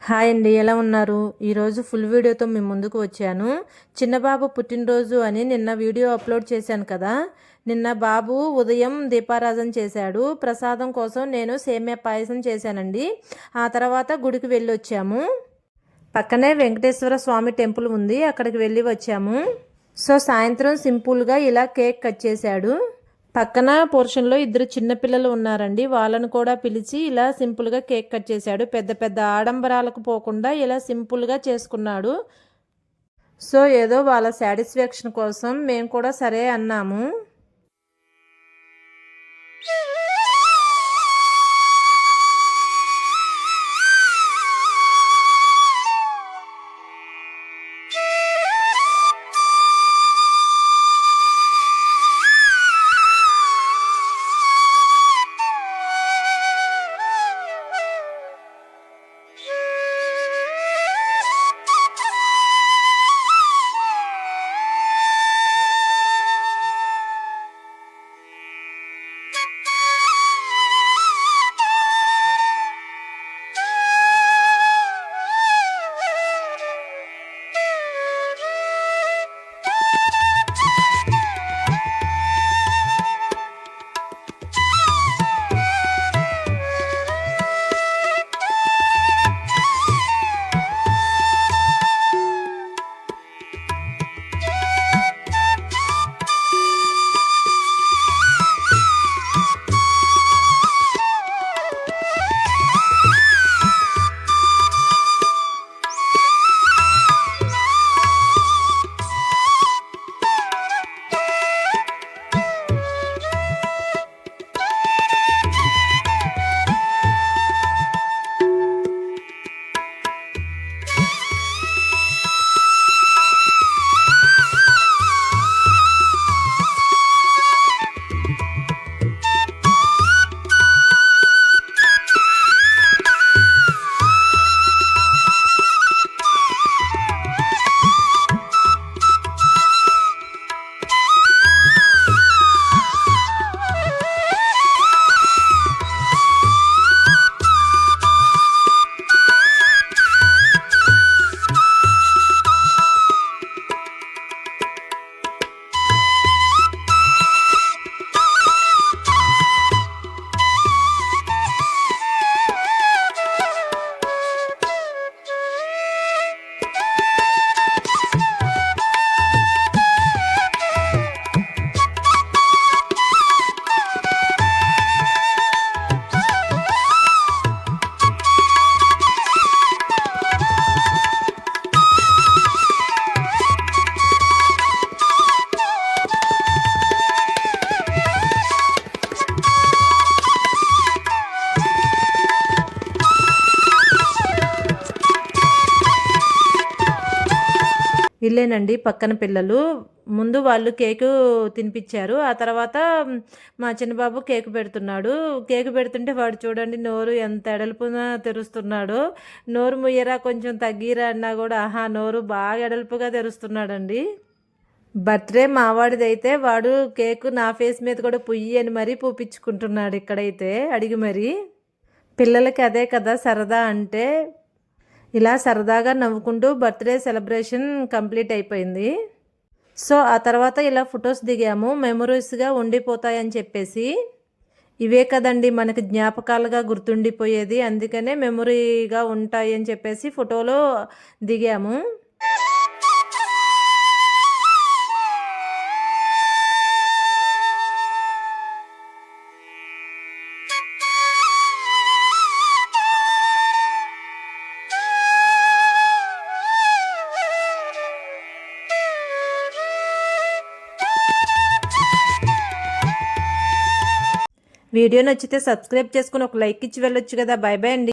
Hi అండి, ఎలా ఉన్నారు? ఈరోజు ఫుల్ వీడియోతో మీ ముందుకు వచ్చాను. చిన్న బాబు పుట్టినరోజు అని నిన్న వీడియో అప్లోడ్ చేశాను కదా. నిన్న బాబు ఉదయం దీపారాధన చేశాడు. ప్రసాదం కోసం నేను సేమియా పాయసం చేశానండి. ఆ తర్వాత గుడికి వెళ్ళి వచ్చాము. పక్కనే వెంకటేశ్వర స్వామి టెంపుల్ ఉంది, అక్కడికి వెళ్ళి వచ్చాము. సో సాయంత్రం సింపుల్గా ఇలా కేక్ కట్ చేశాడు. పక్కన పోర్షన్లో ఇద్దరు చిన్నపిల్లలు ఉన్నారండి, వాళ్ళను కూడా పిలిచి ఇలా సింపుల్గా కేక్ కట్ చేశాడు. పెద్ద పెద్ద ఆడంబరాలకు పోకుండా ఇలా సింపుల్గా చేసుకున్నాడు. సో ఏదో వాళ్ళ సాటిస్ఫాక్షన్ కోసం మేము కూడా సరే అన్నాము. ఇల్లేనండి పక్కన పిల్లలు. ముందు వాళ్ళు కేకు తినిపించారు, ఆ తర్వాత మా చిన్నబాబు కేకు పెడుతున్నాడు. కేకు పెడుతుంటే వాడు చూడండి నోరు ఎంత ఎడల్పున తెరుస్తున్నాడో. నోరు ముయ్యరా కొంచెం తగ్గిరా అన్నా కూడా నోరు బాగా ఎడల్పుగా తెరుస్తున్నాడండి. బర్త్డే మావాడిదైతే వాడు కేకు నా ఫేస్ మీద కూడా పుయ్యి అని మరీ పూపించుకుంటున్నాడు ఇక్కడైతే అడిగి మరి. పిల్లలకి అదే కదా సరదా అంటే. ఇలా సరదాగా నవ్వుకుంటూ బర్త్డే సెలబ్రేషన్ కంప్లీట్ అయిపోయింది. సో ఆ తర్వాత ఇలా ఫొటోస్ దిగాము, మెమరీస్గా ఉండిపోతాయని చెప్పేసి. ఇవే కదండి మనకి జ్ఞాపకాలుగా గుర్తుండిపోయేది, అందుకనే మెమరీగా ఉంటాయి అని చెప్పేసి ఫోటోలో దిగాము. వీడియో నచ్చితే సబ్స్క్రైబ్ చేసుకుని ఒక లైక్ ఇచ్చి వెళ్ళొచ్చు కదా. బై బై అండి.